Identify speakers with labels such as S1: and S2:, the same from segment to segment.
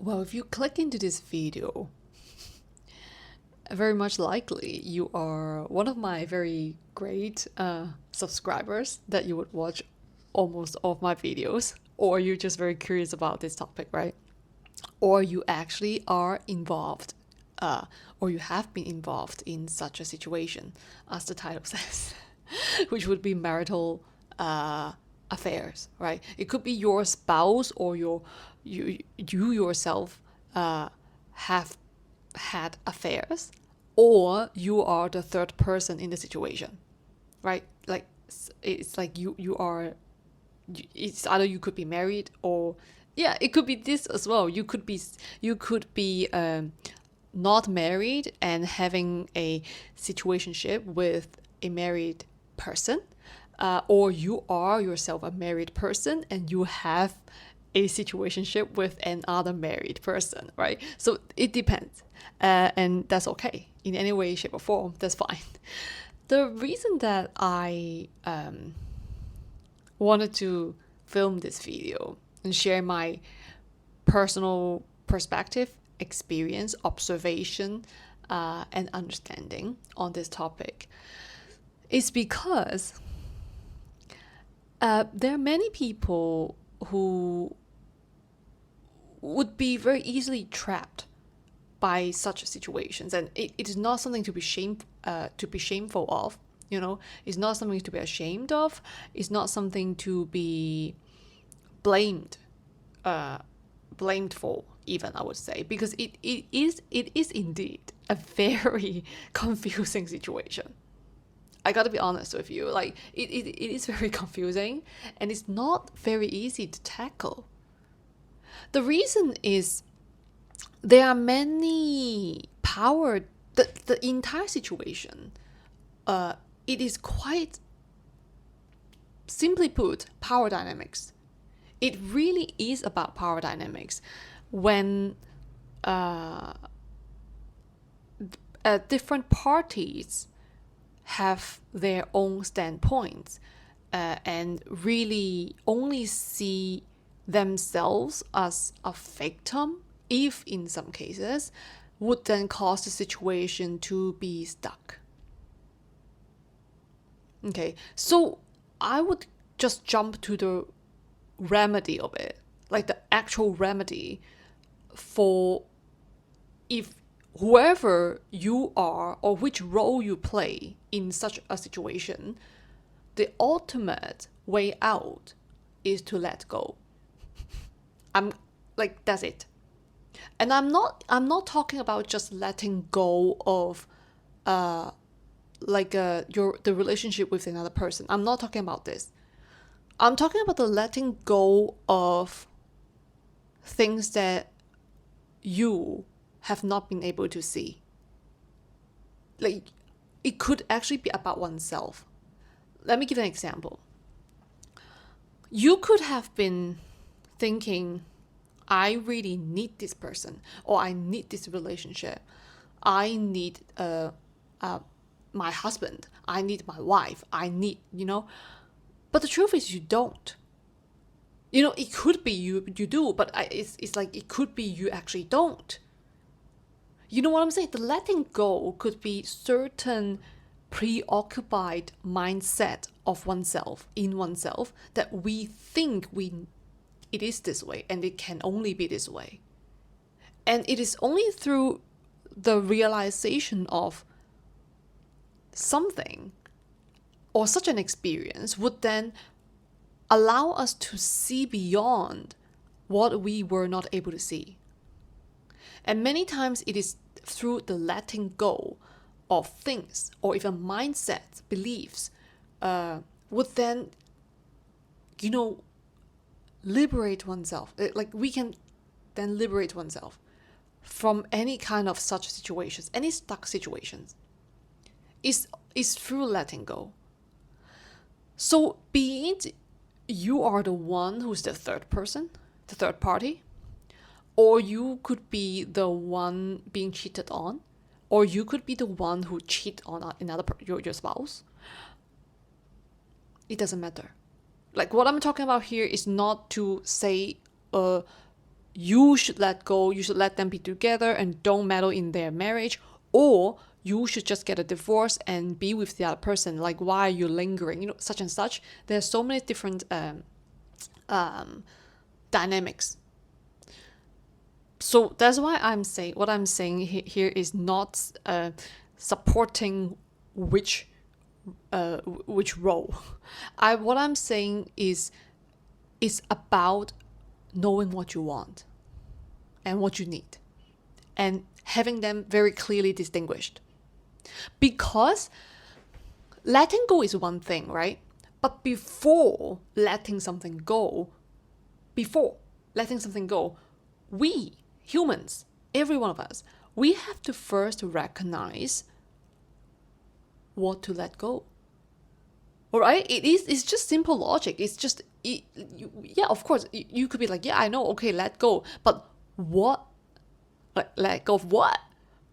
S1: Well, if you click into this video, very much likely you are one of my very great subscribers that you would watch almost all of my videos, or you're just very curious about this topic, right? Or you actually are involved, or you have been involved in such a situation, as the title says, which would be marital affairs, right? It could be your spouse or you yourself have had affairs, or you are the third person in the situation, right? Like it's like you are. It's either you could be married or it could be this as well. You could be not married and having a situationship with a married person, or you are yourself a married person and you have a situationship with another married person, right? So it depends, and that's okay in any way, shape, or form. That's fine. The reason that I wanted to film this video and share my personal perspective, experience, observation, and understanding on this topic is because there are many people who would be very easily trapped by such situations, and it is not something to be shameful of. It's not something to be ashamed of. It's not something to be blamed for, even, I would say, because it is indeed a very confusing situation. I gotta be honest with you, like it is very confusing, and it's not very easy to tackle. The reason is there are many power. The entire situation, it is quite simply put power dynamics. It really is about power dynamics when different parties have their own standpoints, and really only see themselves as a victim, if in some cases, would then cause the situation to be stuck. Okay, so I would just jump to the remedy of it, like the actual remedy for if whoever you are or which role you play in such a situation, the ultimate way out is to let go. That's it. And I'm not talking about just letting go of the relationship with another person. I'm not talking about this. I'm talking about the letting go of things that you have not been able to see. Like, it could actually be about oneself. Let me give an example. You could have been thinking, I really need this person, or I need this relationship. I need my husband. I need my wife. I need, But the truth is you don't. It could be you do, but it's like it could be you actually don't. You know what I'm saying? The letting go could be certain preoccupied mindset of oneself, in oneself, that we think it is this way, and it can only be this way. And it is only through the realization of something or such an experience would then allow us to see beyond what we were not able to see. And many times it is through the letting go of things, or even mindsets, beliefs, would then, liberate oneself. Like, we can then liberate oneself from any kind of such situations, any stuck situations. Is through letting go. So be it you are the one who's the third person, the third party, or you could be the one being cheated on, or you could be the one who cheat on your spouse. It doesn't matter. Like, what I'm talking about here is not to say you should let go, you should let them be together and don't meddle in their marriage, or you should just get a divorce and be with the other person. Like, why are you lingering? Such and such. There's so many different dynamics. So that's why what I'm saying here is not supporting which role. What I'm saying is about knowing what you want and what you need, and having them very clearly distinguished. Because letting go is one thing, right? But before letting something go, we humans, every one of us, we have to first recognize what to let go. All right? It's just simple logic. It's just, yeah, of course, you could be like, yeah, I know, okay, let go. But what? Like, let go of what?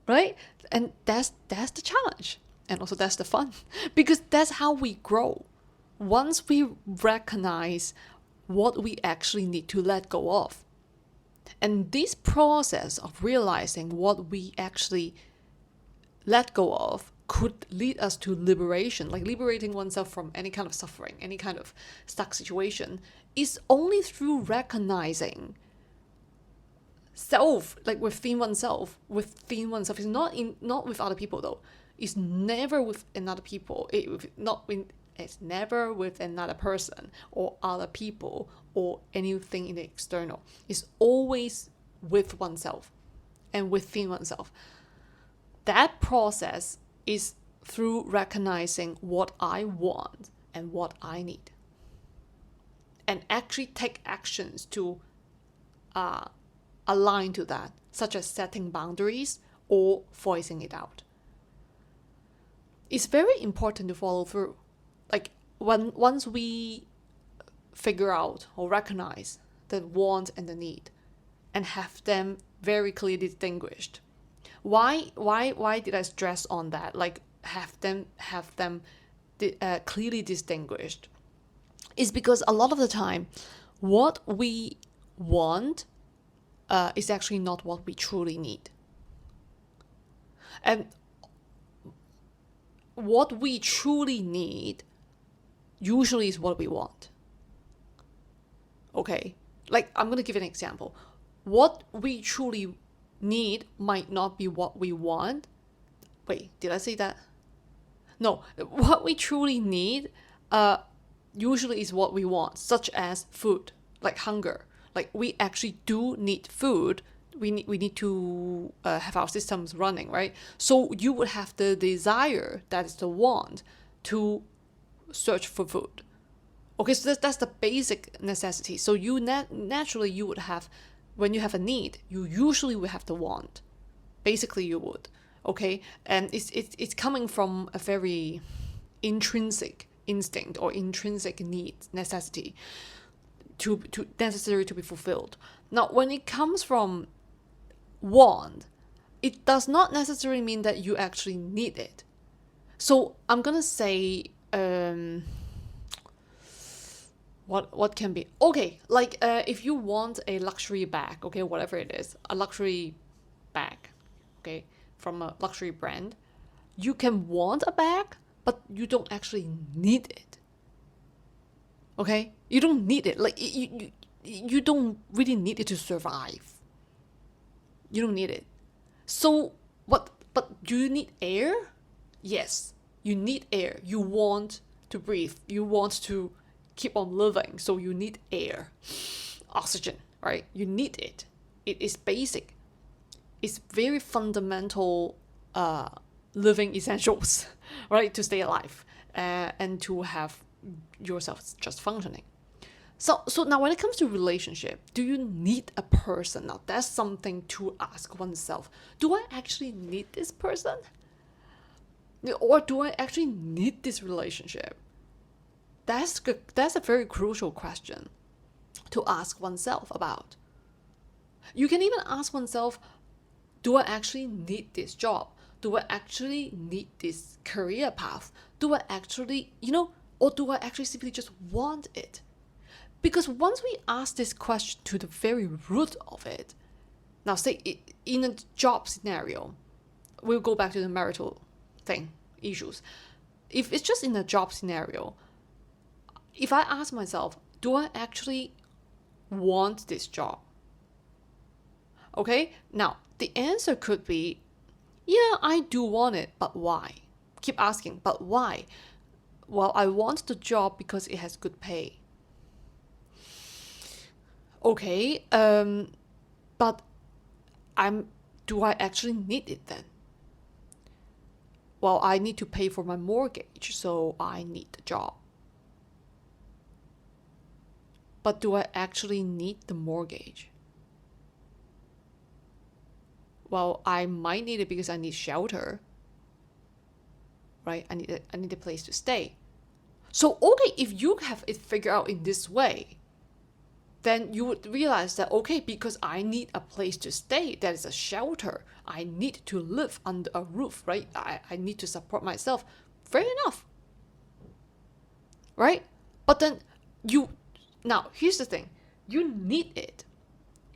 S1: Right? And that's the challenge. And also that's the fun. Because that's how we grow. Once we recognize what we actually need to let go of. And this process of realizing what we actually let go of could lead us to liberation, like liberating oneself from any kind of suffering, any kind of stuck situation, is only through recognizing self, like within oneself. It's not with other people though. It's never with another people. It's never with another person or other people or anything in the external. It's always with oneself and within oneself. That process is through recognizing what I want and what I need. And actually take actions to align to that, such as setting boundaries or voicing it out. It's very important to follow through. Like once we figure out or recognize the want and the need and have them very clearly distinguished. Why did I stress on that? Like have them clearly distinguished. Is because a lot of the time what we want is actually not what we truly need. And what we truly need usually is what we want. Okay, like I'm going to give an example. What we truly need might not be what we want. Wait, did I say that? No, what we truly need usually is what we want, such as food, like hunger. Like we actually do need food. We need to have our systems running, right? So you would have the desire, that is the want, to search for food. Okay, so that's the basic necessity. So you naturally you would have, when you have a need, you usually would have the want. Basically, you would. Okay, and it's coming from a very intrinsic instinct or intrinsic need, necessity, to necessary to be fulfilled. Now, when it comes from want, it does not necessarily mean that you actually need it. So I'm gonna say what can be okay, like if you want a luxury bag, okay, whatever it is, a luxury bag, okay, from a luxury brand, you can want a bag, but you don't actually need it. Okay, you don't need it. Like you don't really need it to survive. You don't need it. So what? But do you need air? Yes, you need air. You want to breathe. You want to keep on living. So you need air, oxygen, right? You need it. It is basic. It's very fundamental living essentials, right? To stay alive and to have yourself just functioning. So now when it comes to relationship, do you need a person? Now that's something to ask oneself. Do I actually need this person? Or do I actually need this relationship? That's a very crucial question to ask oneself about. You can even ask oneself, do I actually need this job? Do I actually need this career path? Do I actually, or do I actually simply just want it? Because once we ask this question to the very root of it, now say in a job scenario, we'll go back to the marital issues. If it's just in a job scenario, if I ask myself, do I actually want this job? Okay, now the answer could be, yeah, I do want it, but why? Keep asking, but why? Well, I want the job because it has good pay. Okay, but do I actually need it then? Well, I need to pay for my mortgage, so I need the job. But do I actually need the mortgage? Well, I might need it because I need shelter, right? I need a place to stay. So, okay, if you have it figured out in this way, then you would realize that, okay, because I need a place to stay, that is a shelter. I need to live under a roof, right? I need to support myself. Fair enough, right? But then now here's the thing. You need it.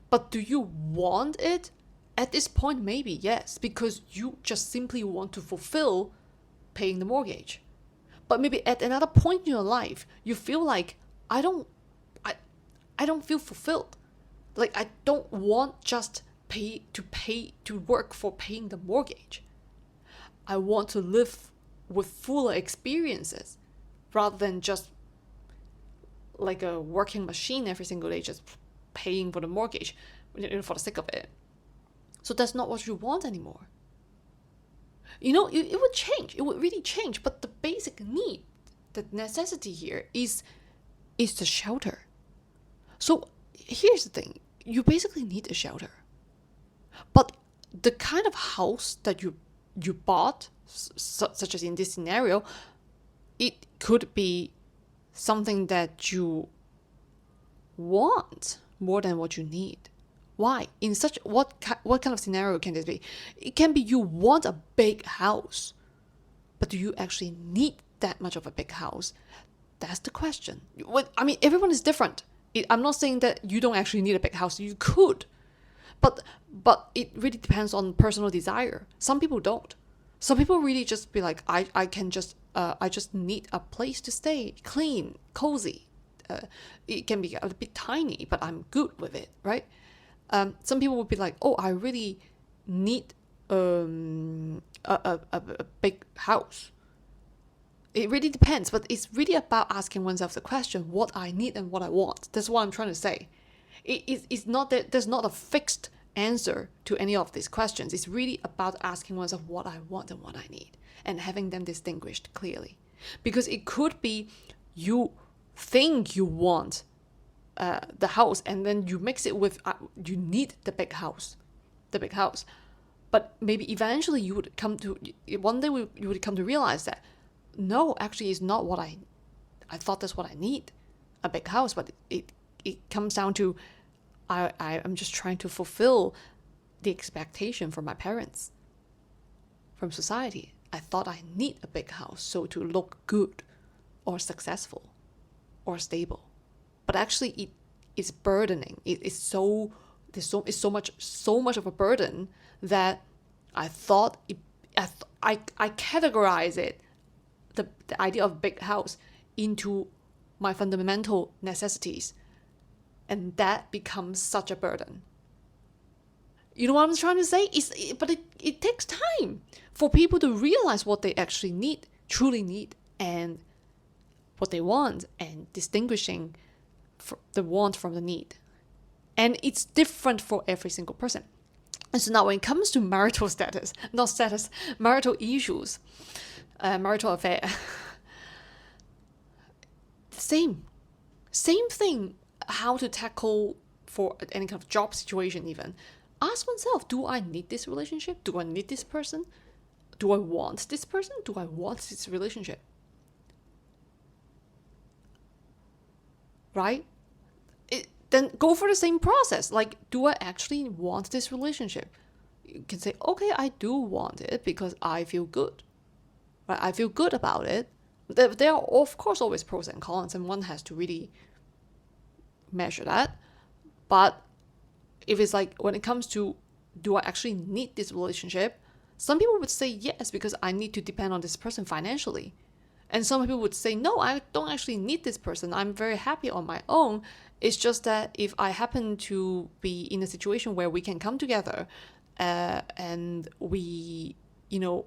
S1: But do you want it? At this point, maybe yes, because you just simply want to fulfill paying the mortgage. But maybe at another point in your life, you feel like, I don't feel fulfilled. Like, I don't want just to work for paying the mortgage. I want to live with fuller experiences rather than just like a working machine every single day, just paying for the mortgage for the sake of it. So that's not what you want anymore. It would change. It would really change. But the basic need, the necessity here is the shelter. So here's the thing. You basically need a shelter. But the kind of house that you bought, such as in this scenario, it could be something that you want more than what you need. Why? In such what kind of scenario can this be? It can be you want a big house, but do you actually need that much of a big house? That's the question. I mean, everyone is different. I'm not saying that you don't actually need a big house. You could, but it really depends on personal desire. Some people don't. Some people really just be like, I just need a place to stay, clean, cozy. It can be a bit tiny, but I'm good with it, right? Some people would be like, oh, I really need a big house. It really depends, but it's really about asking oneself the question, what I need and what I want. That's what I'm trying to say. It's not that there's not a fixed answer to any of these questions. It's really about asking oneself what I want and what I need and having them distinguished clearly. Because it could be you think you want the house and then you mix it with you need the big house. But maybe eventually you would come to, one day you would come to realize that no, actually it's not what I thought that's what I need, a big house, but it comes down to I'm just trying to fulfill the expectation from my parents, from society. I thought I need a big house so to look good or successful or stable. But actually it is burdening. It's so much of a burden that I thought I categorize it, the idea of big house, into my fundamental necessities, and that becomes such a burden. You know what I'm trying to say? But it takes time for people to realize what they actually need, truly need, and what they want, and distinguishing the want from the need. And it's different for every single person. And so now when it comes to marital marital issues, marital affair, same thing, how to tackle for any kind of job situation even. Ask oneself, do I need this relationship? Do I need this person? Do I want this person? Do I want this relationship? Right? Then go for the same process. Like, do I actually want this relationship? You can say, okay, I do want it because I feel good. Right? I feel good about it. There are, of course, always pros and cons, and one has to really measure that. But if it's like, when it comes to, do I actually need this relationship? Some people would say yes, because I need to depend on this person financially. And some people would say, no, I don't actually need this person. I'm very happy on my own. It's just that if I happen to be in a situation where we can come together and we, you know,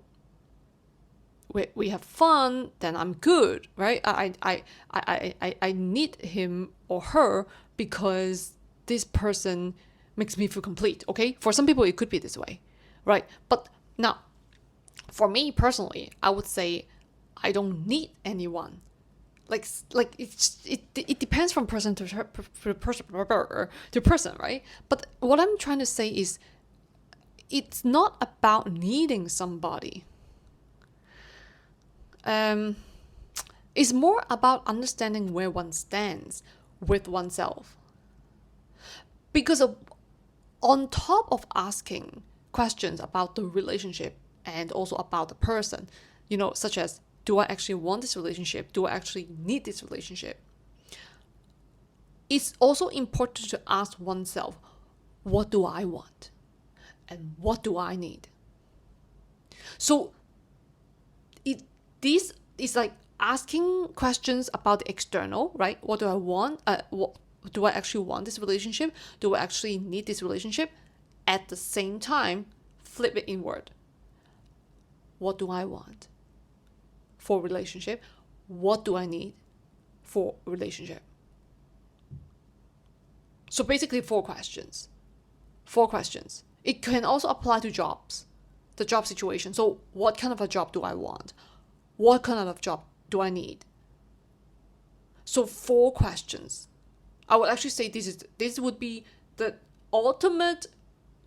S1: we have fun, then I'm good, right? I need him or her because this person makes me feel complete, okay? For some people, it could be this way, right? But now, for me personally, I would say I don't need anyone. Like it depends from person to person, right? But what I'm trying to say is, it's not about needing somebody. It's more about understanding where one stands with oneself. Because on top of asking questions about the relationship and also about the person, you know, such as, do I actually want this relationship? Do I actually need this relationship? It's also important to ask oneself, what do I want? And what do I need? So this is like asking questions about the external, right? What do I want? What do I actually want this relationship? Do I actually need this relationship? At the same time, flip it inward. What do I want for relationship? What do I need for relationship? So basically 4 questions. 4 questions. It can also apply to jobs, the job situation. So what kind of a job do I want? What kind of job do I need? So 4 questions. I would actually say this would be the ultimate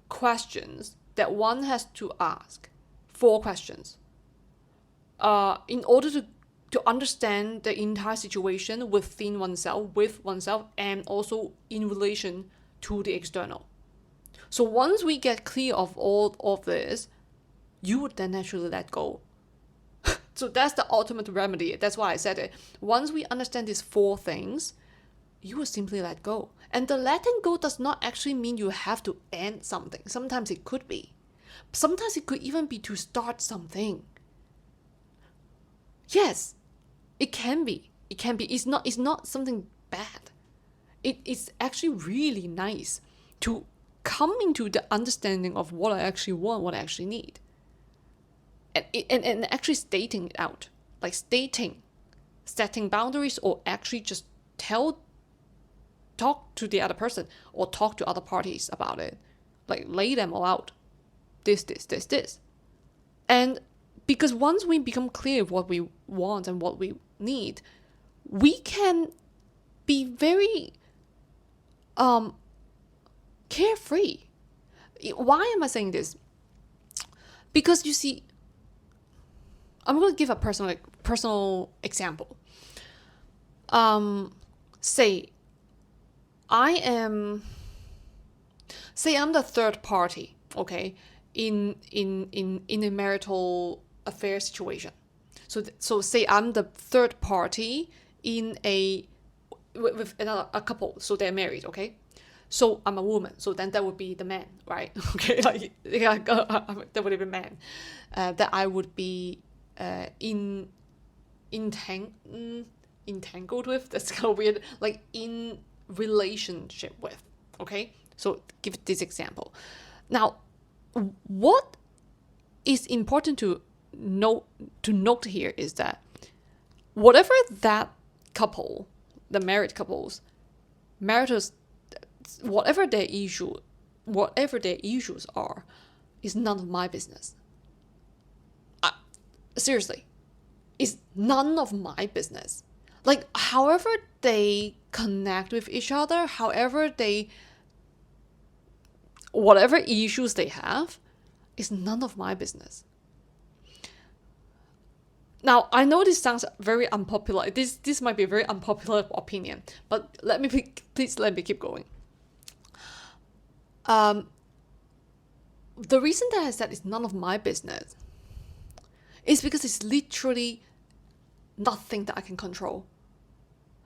S1: questions that one has to ask. 4 questions. In order to understand the entire situation within oneself, with oneself, and also in relation to the external. So once we get clear of all of this, you would then naturally let go. So that's the ultimate remedy. That's why I said it. Once we understand these 4 things, you will simply let go. And the letting go does not actually mean you have to end something. Sometimes it could be. Sometimes it could even be to start something. Yes, it can be. It can be. It's not something bad. It is actually really nice to come into the understanding of what I actually want, what I actually need. And actually stating it out. Like setting boundaries, or actually just talk to the other person or talk to other parties about it. Like lay them all out. This. And because once we become clear of what we want and what we need, we can be very carefree. Why am I saying this? Because you see, I'm going to give a personal example. Say I'm the third party, okay, in a marital affair situation. So say I'm the third party in with a couple, so they're married, okay? So I'm a woman, so then that would be the man, right? Okay, like yeah, that would be the man that I would be entangled with. That's kind of weird. Like in relationship with. Okay, so give this example. Now, what is important to note here is that whatever that couple, the married couples, maritals, whatever their issues are, is none of my business. Seriously, it's none of my business. Like, however they connect with each other, whatever issues they have, is none of my business. Now, I know this sounds very unpopular. This might be a very unpopular opinion, but please let me keep going. The reason that I said it's none of my business is because it's literally nothing that I can control.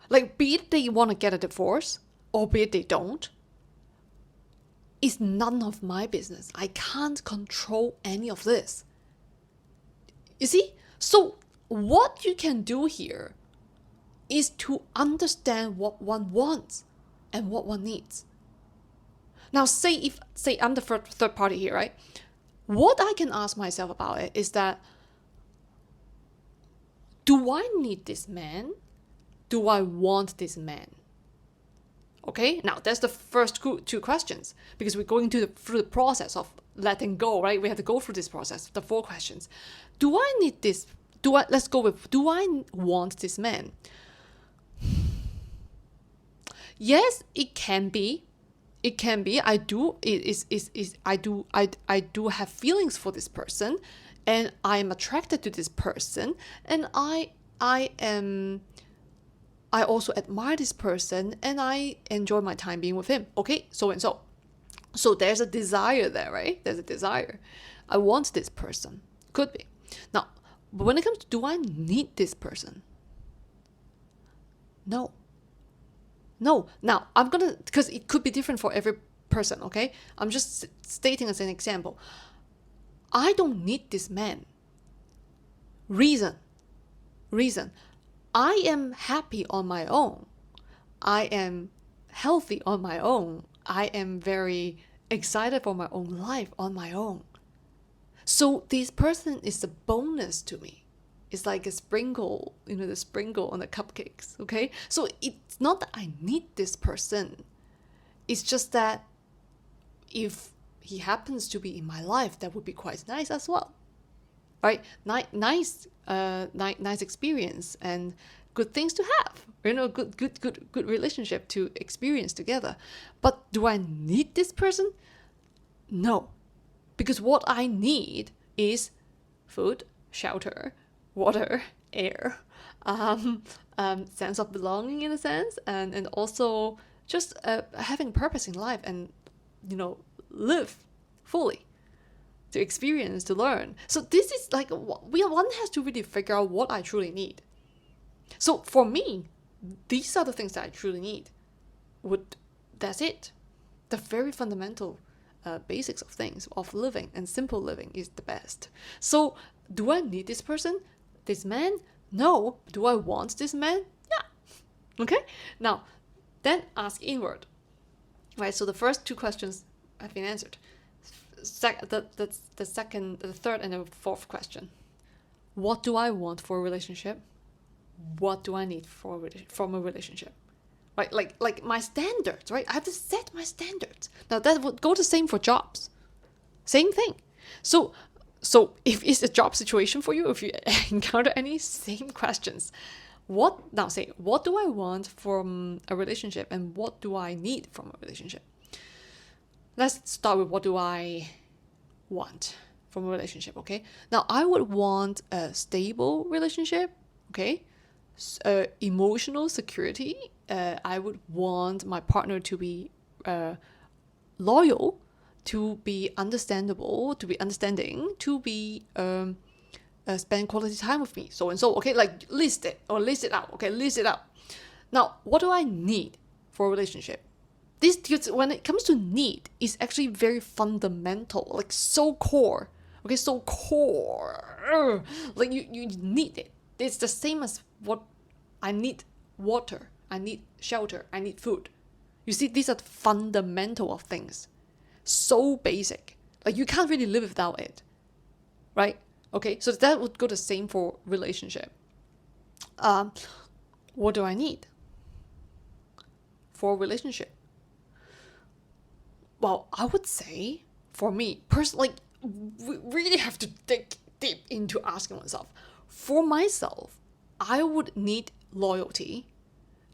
S1: Like, be it they want to get a divorce, albeit they don't, is none of my business. I can't control any of this. You see? So what you can do here is to understand what one wants and what one needs. Now, say I'm the third party here, right? What I can ask myself about it is that, do I need this man? Do I want this man? Okay, now that's the first two questions, because we're going through the process of letting go, right? We have to go through this process, the 4 questions. Do I need this? Let's go with, do I want this man? Yes, it can be. It can be. I do. I do have feelings for this person, and I am attracted to this person, and I also admire this person, and I enjoy my time being with him. Okay, so and so. So there's a desire there, right? There's a desire. I want this person. Could be. Now, but when it comes to, do I need this person? No. Now, I'm gonna, because it could be different for every person, okay? I'm just stating as an example. I don't need this man. Reason. I am happy on my own. I am healthy on my own. I am very excited for my own life on my own. So this person is a bonus to me. It's like a sprinkle, the sprinkle on the cupcakes, okay? So it's not that I need this person. It's just that if he happens to be in my life, that would be quite nice as well, right? Nice experience and good things to have, good relationship to experience together. But do I need this person? No, because what I need is food, shelter, water, air, sense of belonging in a sense, and also just having purpose in life, and live fully, to experience, to learn. So this is like, one has to really figure out what I truly need. So for me, these are the things that I truly need. That's it. The very fundamental basics of things, of living, and simple living is the best. So do I need this person? This man? No. Do I want this man? Yeah. Okay? Now, then ask inward. Right, so the first 2 questions have been answered. The third and the 4th question. What do I want for a relationship? What do I need from a relationship? Right, like my standards, right? I have to set my standards. Now that would go the same for jobs. Same thing. So if it's a job situation for you, if you encounter any, same questions. What do I want from a relationship, and what do I need from a relationship? Let's start with, what do I want from a relationship, okay? Now, I would want a stable relationship, okay? Emotional security. I would want my partner to be loyal, to be understandable, to be understanding, to be spend quality time with me, so and so. Okay, like list it out. Okay, list it out. Now, what do I need for a relationship? This, when it comes to need, is actually very fundamental, like so core. Okay, so core. Like you need it. It's the same as what I need: water, I need shelter, I need food. You see, these are the fundamental of things. So basic. Like you can't really live without it. Right? Okay, so that would go the same for relationship. What do I need for a relationship? Well, I would say, for me, personally, we really have to dig deep into asking oneself. For myself, I would need loyalty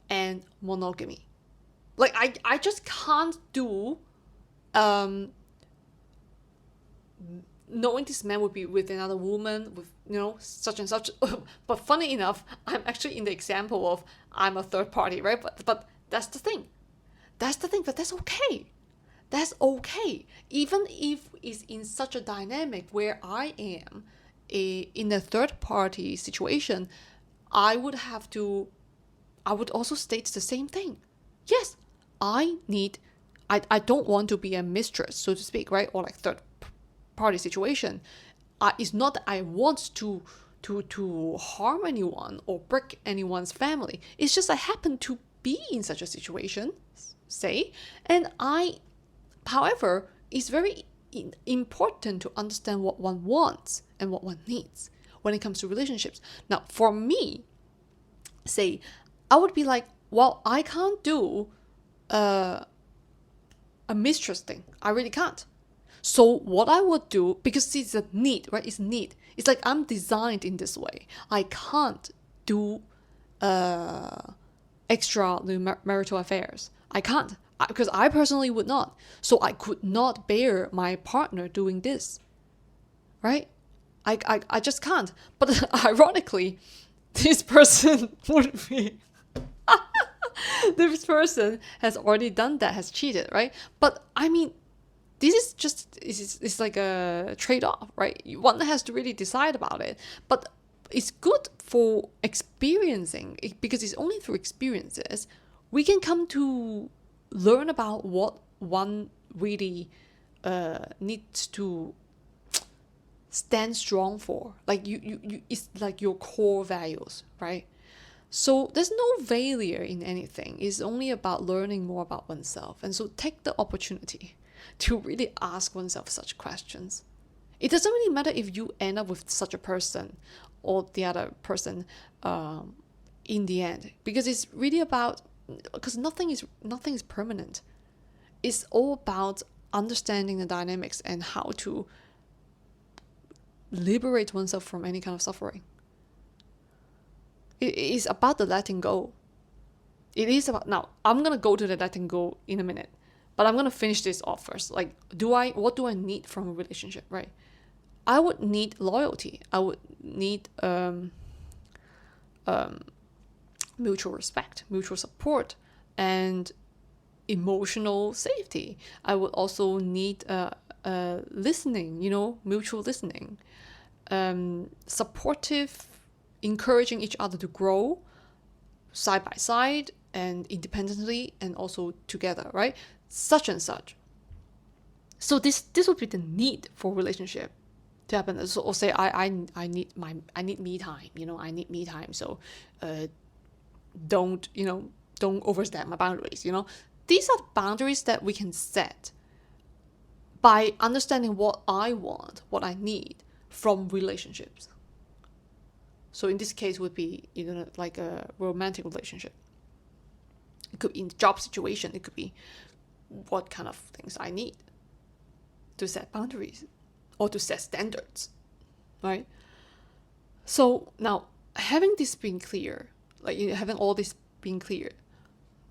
S1: and monogamy. Like, I just can't do knowing this man would be with another woman, with such and such. But funny enough, I'm actually in the example of, I'm a third party, right? But that's the thing. But that's okay. That's okay. Even if it's in such a dynamic where I am in a third party situation, I would also state the same thing. Yes, I don't want to be a mistress, so to speak, right? Or like third party situation. It's not that I want to harm anyone or break anyone's family. It's just I happen to be in such a situation, say, and however, it's very important to understand what one wants and what one needs when it comes to relationships. Now, for me, say, I would be like, well, I can't do a mistress thing. I really can't. So what I would do, because it's a need, right? It's need. It's like I'm designed in this way. I can't do extramarital affairs. I can't, because I personally would not. So I could not bear my partner doing this, right? I just can't. But ironically, this person would be this person has already done that, has cheated, right? But I mean, this is just, it's like a trade-off, right? One has to really decide about it. But it's good for experiencing, because it's only through experiences we can come to learn about what one really needs to stand strong for. Like you it's like your core values, right? So there's no failure in anything. It's only about learning more about oneself. And so take the opportunity to really ask oneself such questions. It doesn't really matter if you end up with such a person or the other person in the end, because it's really about, because nothing is permanent. It's all about understanding the dynamics and how to liberate oneself from any kind of suffering. It is about the letting go. It is about, now I'm gonna go to the letting go in a minute, but I'm gonna finish this off first. Like, what do I need from a relationship, right? I would need loyalty. I would need mutual respect, mutual support, and emotional safety. I would also need listening, mutual listening, supportive, encouraging each other to grow side by side and independently and also together, right? Such and such. So this would be the need for relationship to happen. So, or say I need me time. I need me time. So don't overstep my boundaries. These are the boundaries that we can set by understanding what I want, what I need from relationships. So in this case would be like a romantic relationship. It could be in the job situation. It could be what kind of things I need to set boundaries or to set standards, right? So now, having this been clear, like having all this being clear,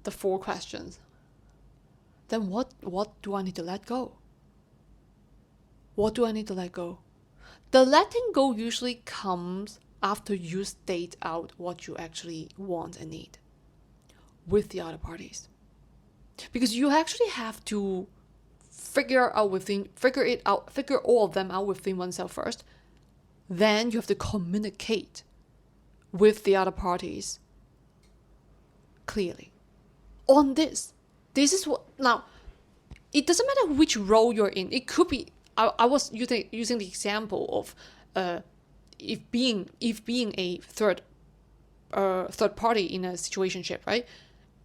S1: the 4 questions, then what do I need to let go? What do I need to let go? The letting go usually comes after you state out what you actually want and need with the other parties. Because you actually have to figure all of them out within oneself first. Then you have to communicate with the other parties clearly on this. This is what, now, it doesn't matter which role you're in. It could be, I was using the example of if being a third party in a situationship, right?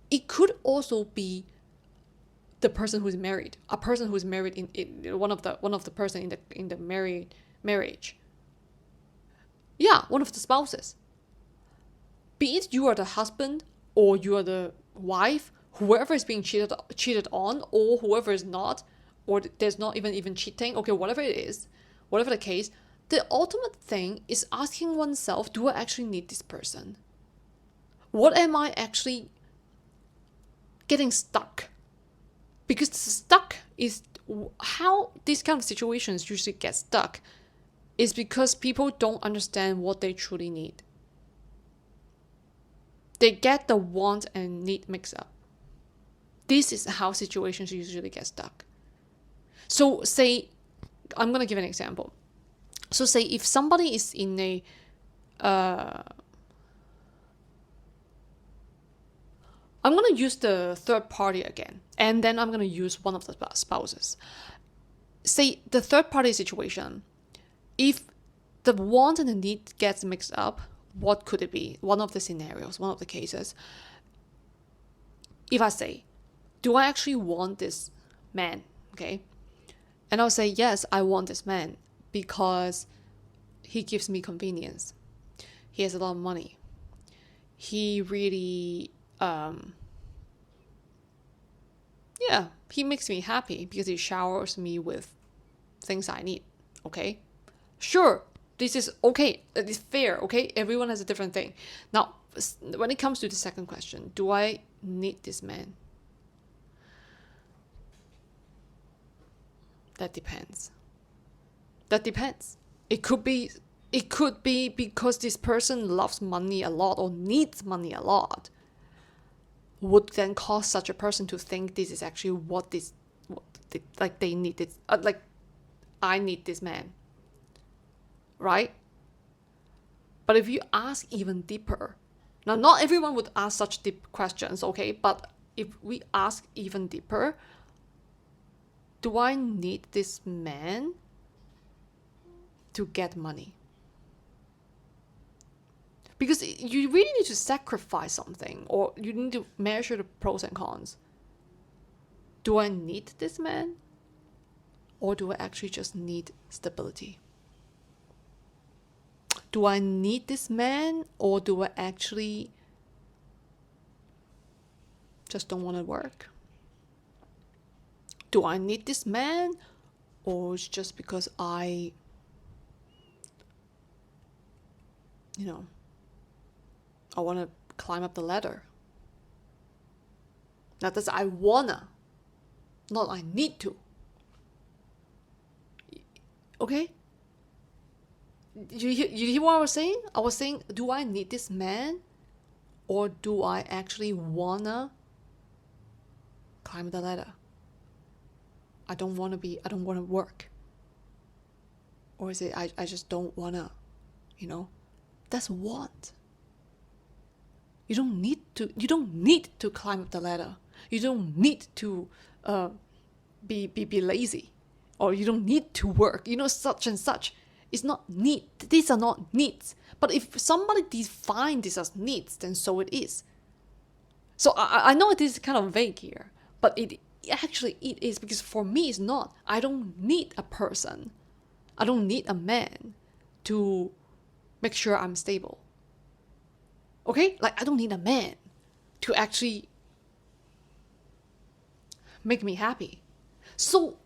S1: It could also be the person who's married, a person who's married in one of the person in the marriage. Yeah, one of the spouses. Be it you are the husband or you are the wife, whoever is being cheated on, or whoever is not, or there's not even cheating. Okay, whatever it is, whatever the case, the ultimate thing is asking oneself, do I actually need this person? What am I actually getting stuck? Because stuck is how these kind of situations usually get stuck, is because people don't understand what they truly need. They get the want and need mixed up. This is how situations usually get stuck. So say, I'm going to give an example. So say if somebody is in a, I'm I'm going to use the third party again, and then I'm going to use one of the spouses. Say the third party situation, if the want and the need gets mixed up, what could it be? One of the scenarios, one of the cases. If I say, do I actually want this man? Okay. And I'll say, yes, I want this man because he gives me convenience. He has a lot of money. He really, he makes me happy because he showers me with things I need. Okay. Sure. This is okay. It's fair. Okay. Everyone has a different thing. Now, when it comes to the second question, do I need this man? That depends. It could be because this person loves money a lot or needs money a lot, would then cause such a person to think this is actually they need this, like I need this man, right? But if you ask even deeper, now not everyone would ask such deep questions, okay? But if we ask even deeper, do I need this man to get money? Because you really need to sacrifice something, or you need to measure the pros and cons. Do I need this man? Or do I actually just need stability? Do I need this man, or do I actually just don't want to work? Do I need this man, or it's just because I want to climb up the ladder? Now that's I wanna, not I need to. Okay? You hear what I was saying? I was saying, do I need this man, or do I actually wanna climb the ladder? I don't want to work. Or is it I just don't wanna, that's want. You don't need to climb up the ladder. You don't need to be lazy, or you don't need to work. Such and such. It's not need. These are not needs. But if somebody defines this as needs, then so it is. So I know it is kind of vague here, but it is, because for me it's not. I don't need a person. I don't need a man to make sure I'm stable. Okay? Like, I don't need a man to actually make me happy. So,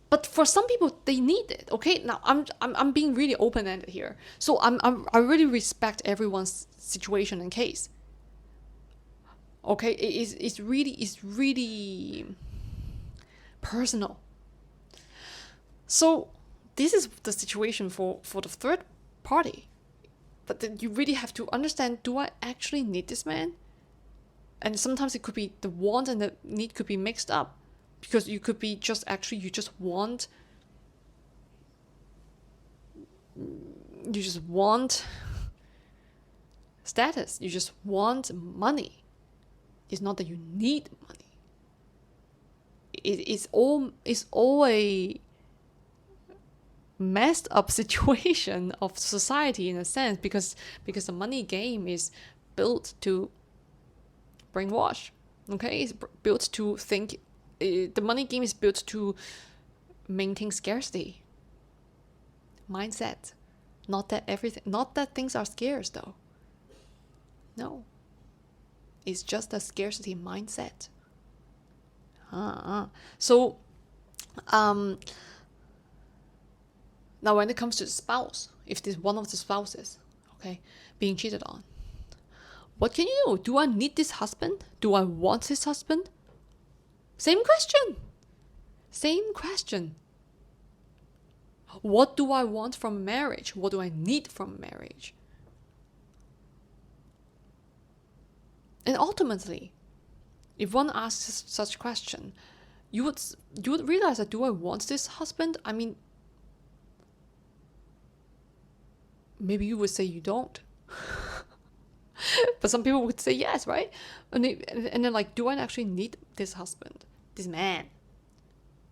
S1: but for some people, they need it. Okay? Now, I'm being really open-ended here. So I really respect everyone's situation and case. Okay? It's really personal. So this is the situation for the third party. But then you really have to understand, do I actually need this man? And sometimes it could be the want and the need could be mixed up, because you could be you just want status. You just want money. It's not that you need money. It's all a messed up situation of society in a sense, because the money game is built to brainwash. Okay, it's built to think. The money game is built to maintain scarcity mindset. Not that things are scarce though. No, it's just a scarcity mindset. So now, when it comes to the spouse, if there's one of the spouses, okay, being cheated on, what can you do? Do I need this husband? Do I want this husband? Same question. What do I want from marriage? What do I need from marriage? And ultimately, if one asks such a question, you would realize that, do I want this husband? I mean, maybe you would say you don't. But some people would say yes, right? And then like, do I actually need this husband, this man,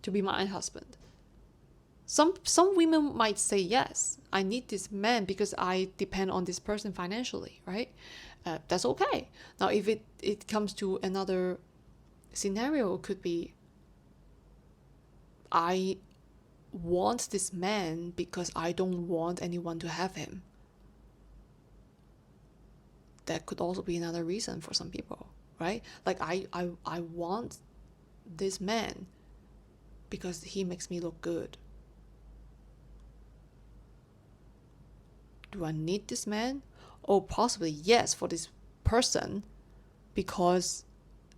S1: to be my husband? Some women might say yes, I need this man because I depend on this person financially, right? That's okay. Now, if it comes to another scenario, it could be, I want this man because I don't want anyone to have him. That could also be another reason for some people, right? Like, I want this man because he makes me look good. Do I need this man? Oh, possibly yes, for this person, because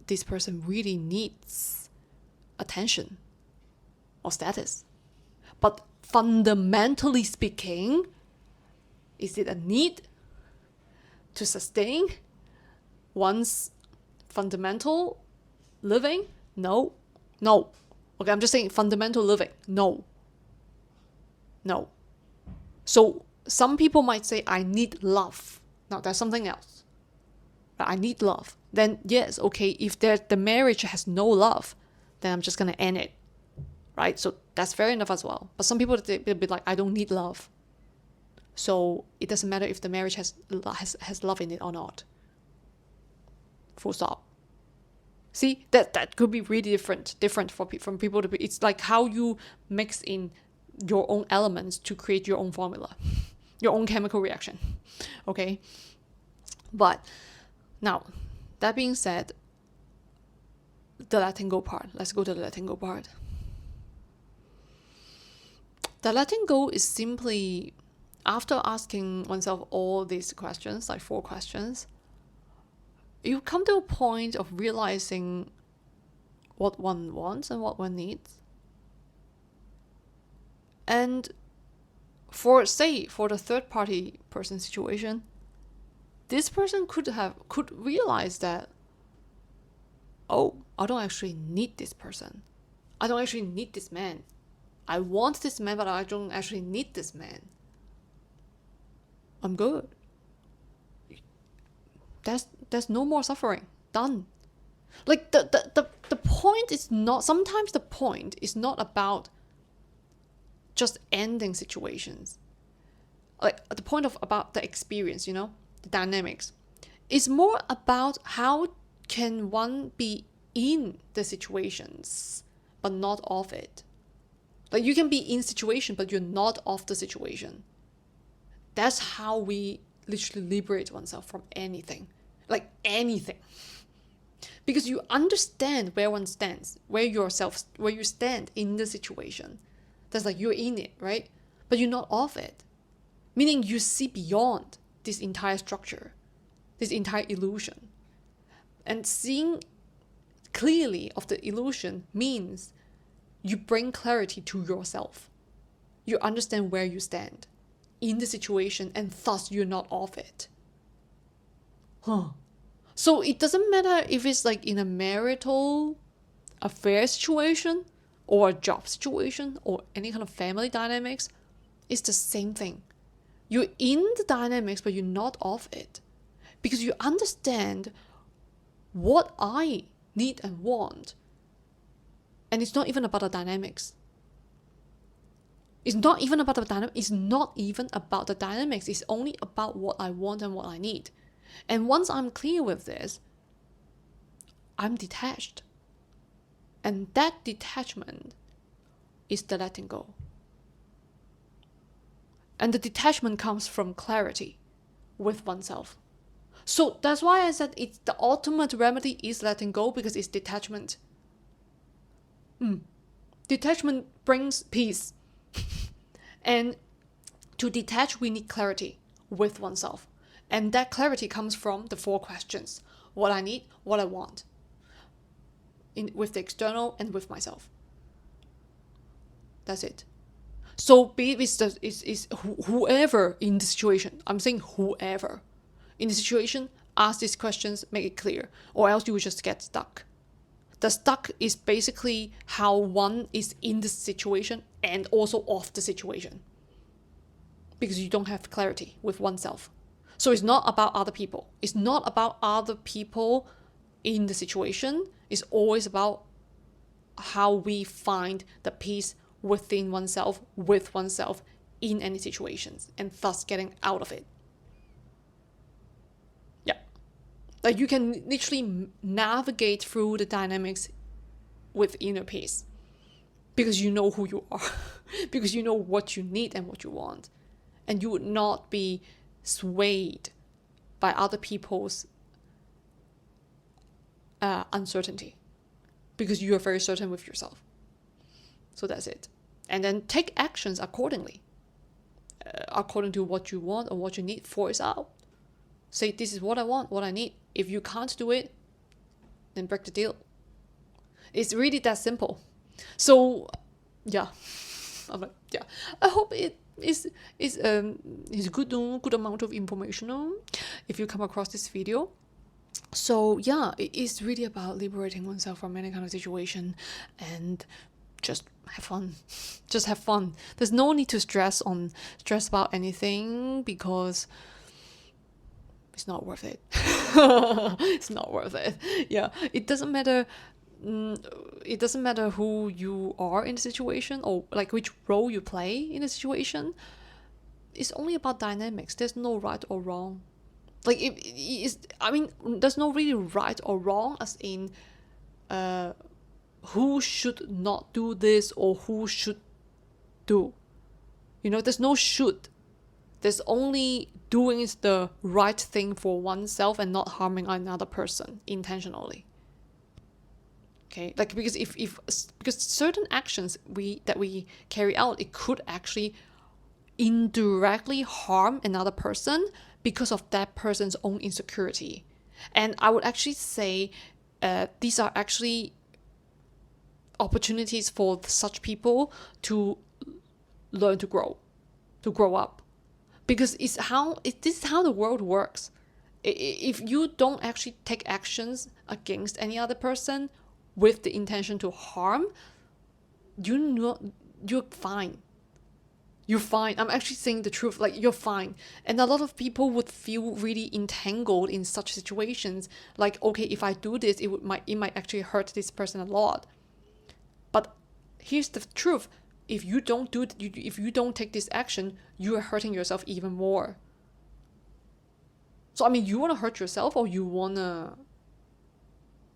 S1: this person really needs attention or status. But fundamentally speaking, is it a need to sustain one's fundamental living? No. Okay, I'm just saying fundamental living. No. So some people might say, I need love. Now, that's something else. But I need love. Then yes, okay, if the marriage has no love, then I'm just going to end it. Right? So that's fair enough as well. But some people, they'll be like, I don't need love. So it doesn't matter if the marriage has love in it or not. Full stop. See, that could be really different from people to be. It's like how you mix in your own elements to create your own formula, your own chemical reaction. Okay? But now, that being said, the letting go part. Let's go to the letting go part. The letting go is simply, after asking oneself all these questions, like 4 questions, you come to a point of realizing what one wants and what one needs. And for the third party person situation, this person could realize that, oh, I don't actually need this person. I don't actually need this man. I want this man, but I don't actually need this man. I'm good. There's no more suffering. Done. Like the point is not, sometimes the point is not about just ending situations. Like the point about the experience, the dynamics. It's more about how can one be in the situations but not of it. Like you can be in situation but you're not of the situation. That's how we literally liberate oneself from anything. Like anything. Because you understand where one stands, where you stand in the situation. That's like you're in it, right? But you're not of it. Meaning you see beyond this entire structure, this entire illusion. And seeing clearly of the illusion means you bring clarity to yourself. You understand where you stand in the situation and thus you're not of it. So it doesn't matter if it's like in a marital affair situation or a job situation or any kind of family dynamics. It's the same thing. You're in the dynamics but you're not of it. Because you understand what I need and want. And it's not even about the dynamics. It's not even about the dynamics. It's only about what I want and what I need. And once I'm clear with this, I'm detached. And that detachment is the letting go. And the detachment comes from clarity with oneself. So that's why I said it's the ultimate remedy is letting go, because it's detachment. Detachment brings peace. And to detach, we need clarity with oneself. And that clarity comes from the 4 questions. What I need, what I want. With the external and with myself. That's it. So be it whoever in the situation. I'm saying whoever. In the situation, ask these questions, make it clear. Or else you will just get stuck. The stuck is basically how one is in the situation and also off the situation. Because you don't have clarity with oneself. So it's not about other people. It's not about other people in the situation. It's always about how we find the peace within oneself, with oneself, in any situations, and thus getting out of it. Yeah. Like you can literally navigate through the dynamics with inner peace because you know who you are, because you know what you need and what you want. And you would not be swayed by other people's uncertainty because you are very certain with yourself. So that's it. And then take actions accordingly, according to what you want or what you need. Force out. Say, this is what I want, what I need. If you can't do it, then break the deal. It's really that simple. So, yeah. I hope it is good amount of information if you come across this video. So yeah, it is really about liberating oneself from any kind of situation and just have fun. Just have fun. There's no need to stress about anything because it's not worth it. It's not worth it. Yeah, it doesn't matter. It doesn't matter who you are in the situation or like which role you play in the situation. It's only about dynamics. There's no right or wrong. Like there's no really right or wrong as in who should not do this or who should do. There's no should. There's only doing is the right thing for oneself and not harming another person intentionally. Okay, like because because certain actions that we carry out, it could actually indirectly harm another person because of that person's own insecurity. And I would actually say these are actually opportunities for such people to learn to grow up. Because this is how the world works. If you don't actually take actions against any other person with the intention to harm, you're fine. You're fine. I'm actually saying the truth. Like, you're fine. And a lot of people would feel really entangled in such situations. Like, okay, if I do this, it might actually hurt this person a lot. But here's the truth. If you don't take this action, you are hurting yourself even more. So, you want to hurt yourself or you want to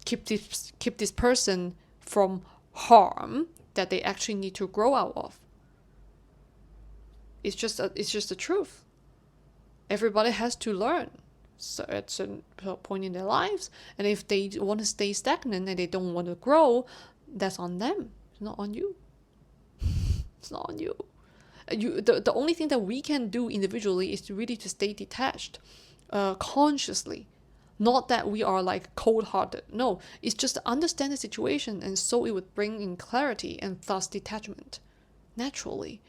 S1: keep this person from harm that they actually need to grow out of? It's just the truth. Everybody has to learn at certain point in their lives, and if they want to stay stagnant and they don't want to grow, that's on them. It's not on you. It's not on you. The only thing that we can do individually is to stay detached, consciously. Not that we are like cold-hearted. No, it's just to understand the situation, and so it would bring in clarity and thus detachment naturally.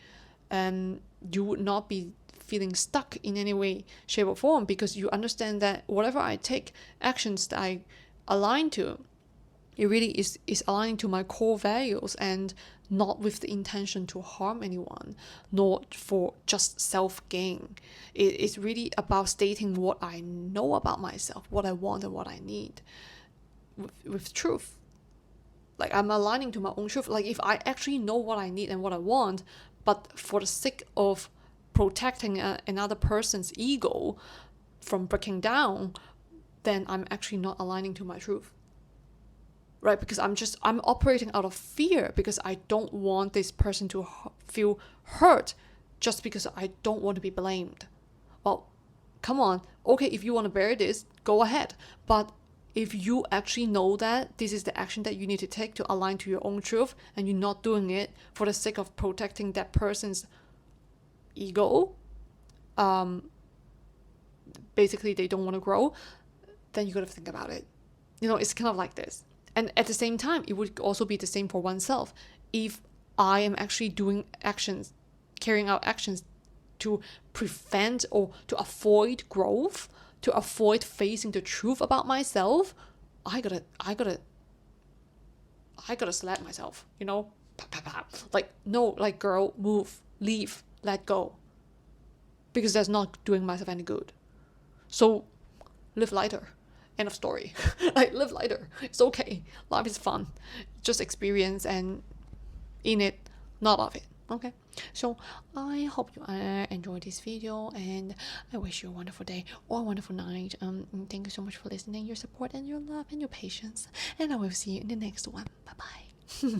S1: And you would not be feeling stuck in any way, shape, or form because you understand that whatever I take, actions that I align to, it really is aligning to my core values and not with the intention to harm anyone, not for just self-gain. It's really about stating what I know about myself, what I want and what I need with truth. Like, I'm aligning to my own truth. Like, if I actually know what I need and what I want, but for the sake of protecting another person's ego from breaking down, then I'm actually not aligning to my truth. Right? Because I'm operating out of fear because I don't want this person to feel hurt just because I don't want to be blamed. Well, come on. Okay, if you want to bear this, go ahead. But if you actually know that this is the action that you need to take to align to your own truth and you're not doing it for the sake of protecting that person's ego, basically they don't want to grow, then you got to think about it. It's kind of like this. And at the same time, it would also be the same for oneself. If I am actually doing actions, carrying out actions to prevent or to avoid growth, to avoid facing the truth about myself, I gotta slap myself, Like, no, like, girl, move, leave, let go. Because that's not doing myself any good. So live lighter. End of story. Like, live lighter. It's okay. Life is fun. Just experience and in it, not of it. Okay, so I hope you enjoyed this video, and I wish you a wonderful day or a wonderful night. Thank you so much for listening, your support and your love and your patience, and I will see you in the next one. Bye bye.